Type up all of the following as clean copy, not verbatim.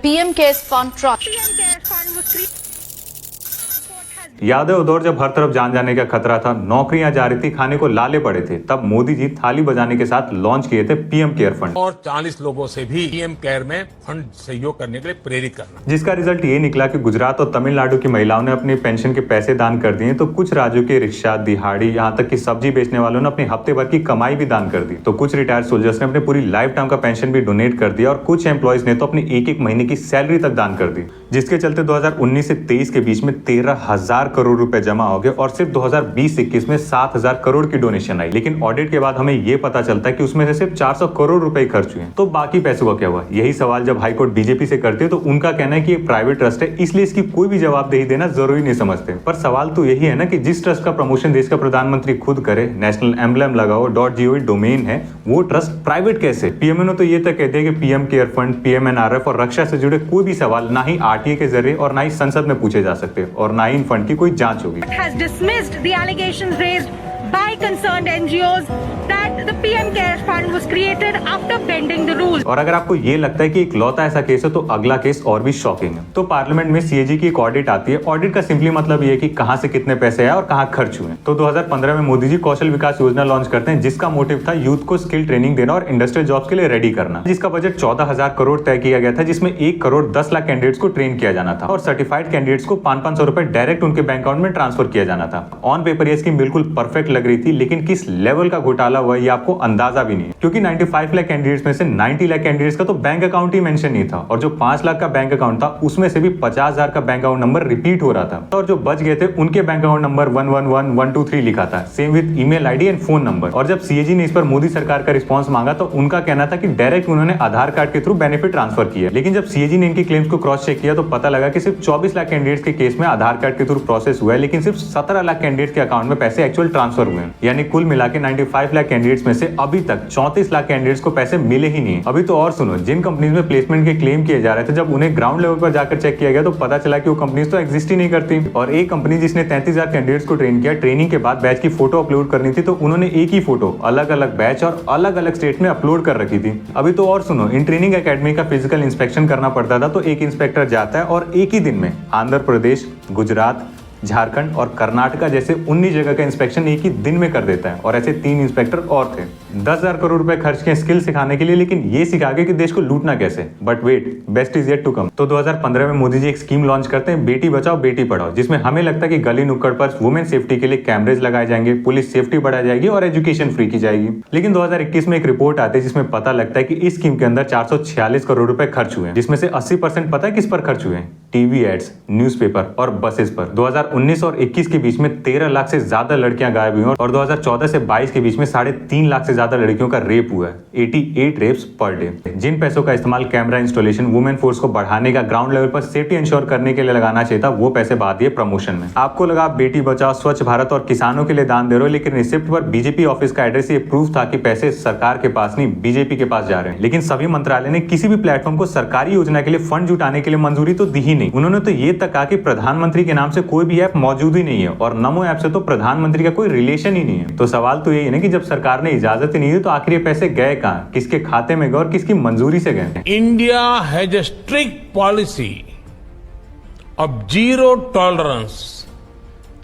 PM Cares Fund Trust. याद है वो दौर जब हर तरफ जान जाने का खतरा था, नौकरियां जा रही थी, खाने को लाले पड़े थे, तब मोदी जी थाली बजाने के साथ लॉन्च किए थे पीएम केयर फंड और 40 लोगों से भी पीएम केयर में फंड सहयोग करने के लिए प्रेरित करना, जिसका रिजल्ट ये निकला कि गुजरात और तमिलनाडु की महिलाओं ने अपनी पेंशन के पैसे दान कर दिए, तो कुछ राज्यों के रिक्शा, दिहाड़ी, यहाँ तक कि सब्जी बेचने वालों ने अपनी हफ्ते भर की कमाई भी दान कर दी। तो कुछ रिटायर्ड सोल्जर्स ने अपनी पूरी लाइफ टाइम का पेंशन भी डोनेट कर दिया और कुछ एम्प्लॉयज ने तो अपनी एक महीने की सैलरी तक दान कर दी, जिसके चलते 2019 से 23 के बीच में 13,000 करोड़ रुपए जमा हो गए और सिर्फ 2020-21 में 7,000 करोड़ की डोनेशन आई। लेकिन ऑडिट के बाद हमें ये पता चलता है कि उसमें से सिर्फ 400 करोड़ रुपए खर्च हुए। तो बाकी पैसों का क्या हुआ? यही सवाल जब हाईकोर्ट बीजेपी से करते हैं तो उनका कहना है कि ये प्राइवेट ट्रस्ट है, इसलिए इसकी कोई भी जवाबदेही देना जरूरी नहीं समझते। पर सवाल तो यही है ना कि जिस ट्रस्ट का प्रमोशन देश का प्रधानमंत्री खुद करे, नेशनल एम्बलम लगाओ, .gov डोमेन है, वो ट्रस्ट प्राइवेट कैसे? पीएमओ ने तो ये तक कह दिया कि पीएम केयर फंड, पीएमएनआरएफ और रक्षा से जुड़े कोई भी सवाल ना ही आरटीए के जरिए और ना ही संसद में पूछे जा सकते और ना ही इन फंड की कोई जांच होगी। Has dismissed the allegations raised by concerned NGOs that the PM Cares Fund was created after bending the rules. और अगर आपको ये लगता है कि इकलौता ऐसा केस है तो अगला केस और भी शॉकिंग है। तो पार्लियामेंट में सीएजी की एक ऑडिट आती है। ऑडिट का सिंपली मतलब ये है कि कहां से कितने पैसे आए और कहां खर्च हुए। तो 2015 में मोदी जी कौशल विकास योजना लॉन्च करते हैं, जिसका मोटिव था यूथ को स्किल ट्रेनिंग देना और इंडस्ट्रियल जॉब्स के लिए रेडी करना, जिसका बजट 14,000 करोड़ तय किया गया था, जिसमें 1 करोड़ 10 लाख कैंडिडेट्स को ट्रेन किया जाना था और सर्टिफाइड कैंडिडेट्स को 500 रुपए डायरेक्ट उनके बैंक अकाउंट में ट्रांसफर किया जाना था। ऑन पेपर ये स्कीम बिल्कुल परफेक्ट लग रही थी, लेकिन किस लेवल का घोटाला हुआ ये आपको अंदाजा भी नहीं है, क्योंकि 95 लाख कैंडिडेट्स में से 90 लाख कैंडिडेट्स का तो बैंक अकाउंट ही मेंशन नहीं था और जो 5 लाख का बैंक अकाउंट था उसमें से भी 50,000 का बैंक अकाउंट नंबर रिपीट हो रहा था और जो बच गए थे उनके बैंक अकाउंट नंबर 111123 लिखा था, same with email ID and phone number. और जब सीएजी ने इस पर मोदी सरकार का रिस्पॉन्स मांगा तो उनका कहना था कि डायरेक्ट उन्होंने आधार कार्ड के थ्रू बेनिफिट ट्रांसफर किया। लेकिन जब सीएजी ने इनकी क्लेम्स को क्रॉस चेक किया तो पता लगा कि सिर्फ 24 लाख कैंडिडेट्स के केस में आधार कार्ड के थ्रू प्रोसेस हुआ है, लेकिन सिर्फ 17 लाख कैंडिडेट्स के अकाउंट में पैसे एक्चुअल ट्रांसफर हुए हैं। यानी कुल मिला के 95 लाख कैंडिडेट्स में से अभी तक 34 लाख कैंडिडेट्स को पैसे मिले ही नहीं। अभी तो और सुनो, जिन कंपनीज में प्लेसमेंट के क्लेम किए जा रहे थे, जब उन्हें ग्राउंड लेवल पर जाकर चेक किया गया तो पता चला कि वो कंपनीज तो एग्जिस्ट ही नहीं करती। और एक कंपनी जिसने 33,000 कैंडिडेट्स को ट्रेन किया, ट्रेनिंग के बाद बैच की फोटो अपलोड करनी थी तो उन्होंने एक ही फोटो अलग अलग बैच और अलग अलग स्टेट में अपलोड कर रखी थी। अभी तो और सुनो, इन ट्रेनिंग एकेडमी का फिजिकल इंस्पेक्शन करना पड़ता था तो एक इंस्पेक्टर जाता है और एक ही दिन में आंध्र प्रदेश, गुजरात, झारखंड और कर्नाटका जैसे 19 जगह का इंस्पेक्शन एक ही दिन में कर देता है। और ऐसे 3 इंस्पेक्टर और थे। 10,000 करोड़ रुपए खर्च किए स्किल सिखाने के लिए, लेकिन ये सिखा के कि देश को लूटना कैसे। But wait, best is yet to come. तो 2015 में मोदी जी एक स्कीम लॉन्च करते हैं, बेटी बचाओ बेटी पढ़ाओ, जिसमें हमें लगता है कि गली नुक्कड़ पर वुमेन सेफ्टी के लिए कैमरेज लगाए जाएंगे, पुलिस सेफ्टी बढ़ाई जाएगी और एजुकेशन फ्री की जाएगी। लेकिन 2021 में एक रिपोर्ट आती है जिसमें पता लगता है कि इस स्कीम के अंदर 446 करोड़ रुपए खर्च हुए, जिसमें से 80% पता है किस पर खर्च हुए? टीवी एड्स, न्यूज़पेपर और बसेस पर। 2019 और 21 के बीच में 13 लाख से ज्यादा लड़कियां गायब हुई और 2014 से 22 के बीच में 3.5 लाख से ज्यादा लड़कियों का रेप हुआ है, 88 रेप्स पर डे। जिन पैसों का इस्तेमाल कैमरा इंस्टॉलेशन, वुमेन फोर्स को बढ़ाने का, ग्राउंड लेवल पर सेफ्टी इंश्योर करने के लिए लगाना चाहिए था, वो पैसे बहा दिए प्रमोशन में। आपको लगा बेटी बचाओ, स्वच्छ भारत और किसानों के लिए दान दे रहे हो, लेकिन रिसिप्ट पर बीजेपी ऑफिस का एड्रेस, ये प्रूफ था कि पैसे सरकार के पास नहीं बीजेपी के पास जा रहे हैं। लेकिन सभी मंत्रालय ने किसी भी प्लेटफॉर्म को सरकारी योजना के लिए फंड जुटाने के लिए मंजूरी तो दी ही नहीं। उन्होंने तो ये तक कहा कि प्रधानमंत्री के नाम से कोई भी ऐप मौजूद ही नहीं है और नमो ऐप से तो प्रधानमंत्री का कोई रिलेशन ही नहीं है। तो सवाल तो यही है ना कि जब सरकार ने इजाजत ही नहीं दी तो आखिर ये पैसे गए कहां, किसके खाते में गए और किसकी मंजूरी से गए? India has a strict policy of zero tolerance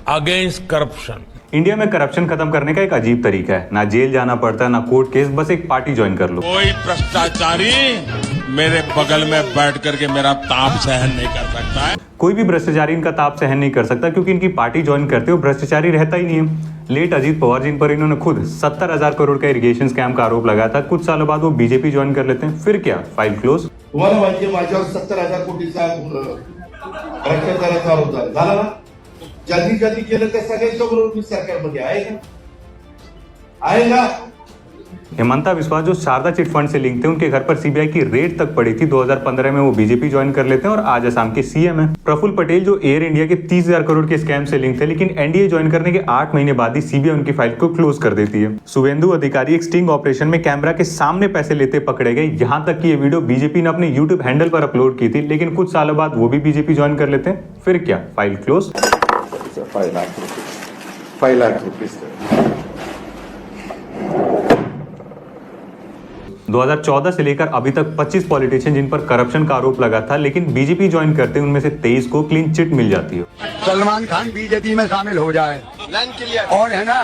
against corruption. India में करप्शन खत्म करने का एक अजीब तरीका है, ना जेल जाना पड़ता है, ना कोर्ट केस, बस एक पार्टी ज्वाइन कर लो। कोई भ्रष्टाचारी मेरे बगल में बैठ करके मेरा ताप सहन नहीं कर सकता है। कोई भी भ्रष्टाचारी इनका ताप सहन नहीं कर सकता, क्योंकि इनकी पार्टी ज्वाइन करते हो भ्रष्टाचारी रहता ही नहीं है। लेट अजीत पवार जिन पर इन्होंने खुद 70,000 करोड़ का इरिगेशन स्कैम का आरोप लगाया था, कुछ सालों बाद वो बीजेपी ज्वाइन कर लेते हैं। फिर क्या, फाइल क्लोज। तुम्हाला माहिती माझ्यावर 70,000 कोटीचा भ्रष्टाचाराचा आरोप झाला ना? ज्यांनी ज्यांनी केलं त्या सगळ्यांच्या बरोबर मी सरकारमध्ये आहे ना? हेमंता बिस्वा जो शारदा चिट फंड से लिंक थे, उनके घर पर सीबीआई की रेड तक पड़ी थी। 2015 में वो बीजेपी ज्वाइन कर लेते हैं और आज असम के सीएम हैं। प्रफुल्ल पटेल जो एयर इंडिया के 30,000 करोड़ के स्कैम से लिंक थे, लेकिन एनडीए ज्वाइन करने के 8 महीने बाद ही सीबीआई उनकी फाइल को क्लोज कर देती है। शुभेंदु अधिकारी एक स्टिंग ऑपरेशन में कैमरा के सामने पैसे लेते पकड़े गए। यहाँ तक कि ये वीडियो बीजेपी ने अपने यूट्यूब हैंडल पर अपलोड की थी, लेकिन कुछ सालों बाद वो भी बीजेपी ज्वाइन कर लेते हैं। फिर क्या, फाइल क्लोज। 5 लाख रुपीस 2014 से लेकर अभी तक 25 पॉलिटिशियन जिन पर करप्शन का आरोप लगा था, लेकिन बीजेपी ज्वाइन करते उनमें से 23 को क्लीन चिट मिल जाती है। सलमान खान बीजेपी में शामिल हो जाए और है ना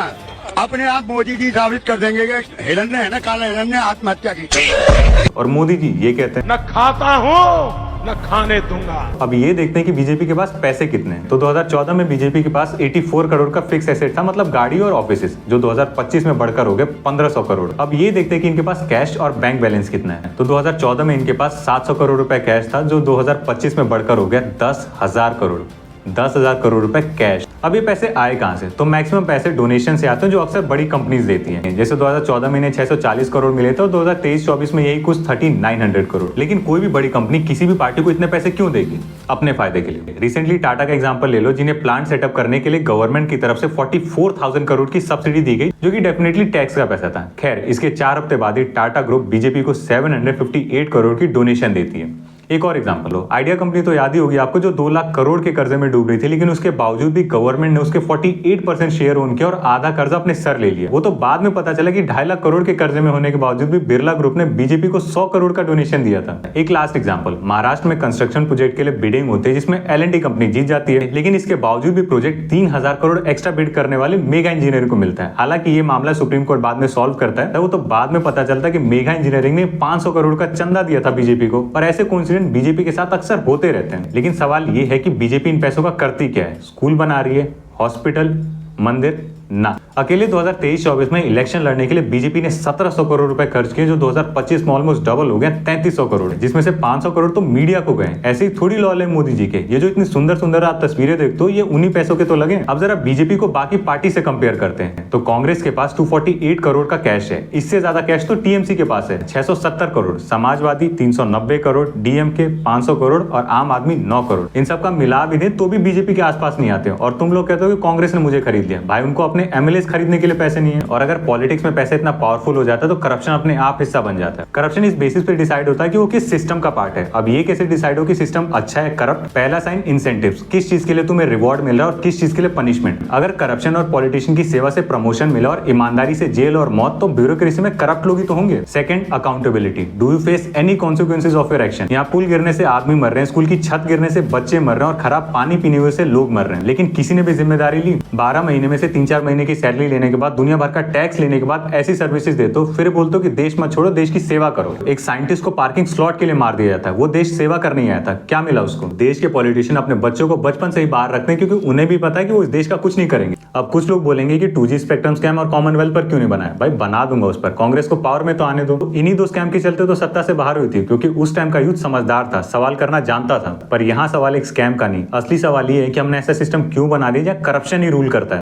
अपने आप मोदी जी साबित कर देंगे कि हिरण्य है ना, काला हिरण्य आत्महत्या की। और मोदी जी ये कहते हैं न खाता हूँ न खाने दूंगा। अब ये देखते हैं कि बीजेपी के पास पैसे कितने हैं। तो 2014 में बीजेपी के पास 84 करोड़ का फिक्स एसेट था, मतलब गाड़ी और ऑफिसेस, जो 2025 में बढ़कर हो गए 1500 करोड़। अब ये देखते हैं कि इनके पास कैश और बैंक बैलेंस कितना है। तो 2014 में इनके पास 700 करोड़ रुपए कैश था, जो 2025 में बढ़कर हो गया 10,000 करोड़। 10,000 करोड़ रुपए कैश। अब ये पैसे आए कहां से? तो मैक्सिमम पैसे डोनेशन से आते हैं, जो अक्सर बड़ी कंपनीज देती हैं। जैसे 2014 में इन्हें 640 करोड़ मिले थे और 2023-24 में यही कुछ 3900 करोड़। लेकिन कोई भी बड़ी कंपनी किसी भी पार्टी को इतने पैसे क्यों देगी? अपने फायदे के लिए। रिसेंटली टाटा का एग्जांपल ले लो, जिन्हें प्लांट सेटअप करने के लिए गवर्नमेंट की तरफ से 44,000 करोड़ की सब्सिडी दी गई, जो कि डेफिनेटली टैक्स का पैसा था। खैर, इसके 4 हफ्ते बाद ही टाटा ग्रुप बीजेपी को 758 करोड़ की डोनेशन देती है। एक और एग्जांपल लो, आइडिया कंपनी तो याद ही होगी आपको, जो 2 लाख करोड़ के कर्जे में डूब रही थी, लेकिन उसके बावजूद भी गवर्नमेंट ने उसके 48% शेयर ओन किया और आधा कर्जा अपने सर ले लिया। वो तो बाद में पता चला कि 2.5 लाख करोड़ के कर्जे में होने के बावजूद भी बिरला ग्रुप ने बीजेपी को 100 करोड़ का डोनेशन दिया था। एक लास्ट एग्जांपल, महाराष्ट्र में कंस्ट्रक्शन प्रोजेक्ट के लिए बिडिंग होती है, जिसमें L&T कंपनी जीत जाती है, लेकिन इसके बावजूद भी प्रोजेक्ट 3000 करोड़ एक्स्ट्रा बिड करने वाले मेगा इंजीनियरिंग को मिलता है। हालांकि ये मामला सुप्रीम कोर्ट बाद में सॉल्व करता है, वो तो बाद में पता चलता है कि मेगा इंजीनियरिंग ने 500 करोड़ का चंदा दिया था बीजेपी को। पर ऐसे कोइंसिडेंट बीजेपी के साथ अक्सर होते रहते हैं। लेकिन सवाल ये है कि बीजेपी इन पैसों का करती क्या है? स्कूल बना रही है, हॉस्पिटल, मंदिर? ना। अकेले 2023-24 में इलेक्शन लड़ने के लिए बीजेपी ने 1700 करोड़ रुपए खर्च किए, जो 2025 में ऑलमोस्ट डबल हो गया 3300 करोड़, जिसमें से 500 करोड़ तो मीडिया को गए। ऐसे ही थोड़ी लॉल है मोदी जी के। ये जो इतनी सुंदर सुंदर आप तस्वीरें देखते हो, ये उन्हीं पैसों के तो लगे। अब जरा बीजेपी को बाकी पार्टी से कंपेयर करते हैं, तो कांग्रेस के पास 248 करोड़ का कैश है। इससे ज्यादा कैश तो टीएमसी के पास है, 670 करोड़, समाजवादी 390 करोड़, डीएमके 500 करोड़ और आम आदमी 9 करोड़। इन सबका मिला भी दे तो भी बीजेपी के आसपास नहीं आते। और तुम लोग कहते हो कि कांग्रेस ने मुझे खरीद लिया। भाई, उनको अपने एमएलए खरीदने के लिए पैसे नहीं है। और अगर पॉलिटिक्स में पैसा इतना पावरफुल हो जाता है तो करप्शन अपने आप हिस्सा बन जाता है। करप्शन इस बेसिस पे डिसाइड होता है कि वो किस सिस्टम का पार्ट है। अब ये कैसे डिसाइड हो कि सिस्टम अच्छा है करप्ट? पहला साइन इंसेंटिव्स, किस चीज के लिए तुम्हें रिवॉर्ड मिल रहा है और किस चीज के लिए पनिशमेंट। अगर करप्शन और पॉलिटिशियन की सेवा से प्रमोशन मिला और ईमानदारी से जेल और मौत, तो ब्यूरोक्रेसी में करप्ट लोग ही तो होंगे। Second, accountability. Do you face any consequences of your action? यहाँ पुल गिरने से आदमी मर रहे हैं, स्कूल की छत गिरने से बच्चे मर रहे हैं और खराब पानी पीने से लोग मर रहे हैं, लेकिन किसी ने भी जिम्मेदारी ली? 12 महीने में से 3-4 महीने की सैलरी लेने के बाद, दुनिया भर का टैक्स लेने के बाद ऐसी सर्विसेज देते हो, फिर बोलते हो कि देश मत छोड़ो, देश की सेवा करो। एक साइंटिस्ट को पार्किंग स्लॉट के लिए मार दिया जाता है, वो देश सेवा करने आया था, क्या मिला उसको? देश के पॉलिटिशियन अपने बच्चों को बचपन से ही बाहर रखते हैं, क्योंकि उन्हें भी पता है कि वो इस देश का कुछ नहीं करेंगे। अब कुछ लोग बोलेंगे कि 2G स्पेक्ट्रम स्कैम और कॉमनवेल्थ पर क्यों नहीं बनाया? भाई, बना दूंगा उस पर, कांग्रेस को पावर में तो आने दो। तो इन्हीं 2 स्कैम के चलते तो सत्ता से बाहर हुई थी, क्योंकि उस टाइम का यूथ समझदार था, सवाल करना जानता था। पर यहाँ सवाल एक स्कैम का नहीं, असली सवाल ये है कि हमने ऐसा सिस्टम क्यों बना दिया जहाँ करप्शन ही रूल करता है।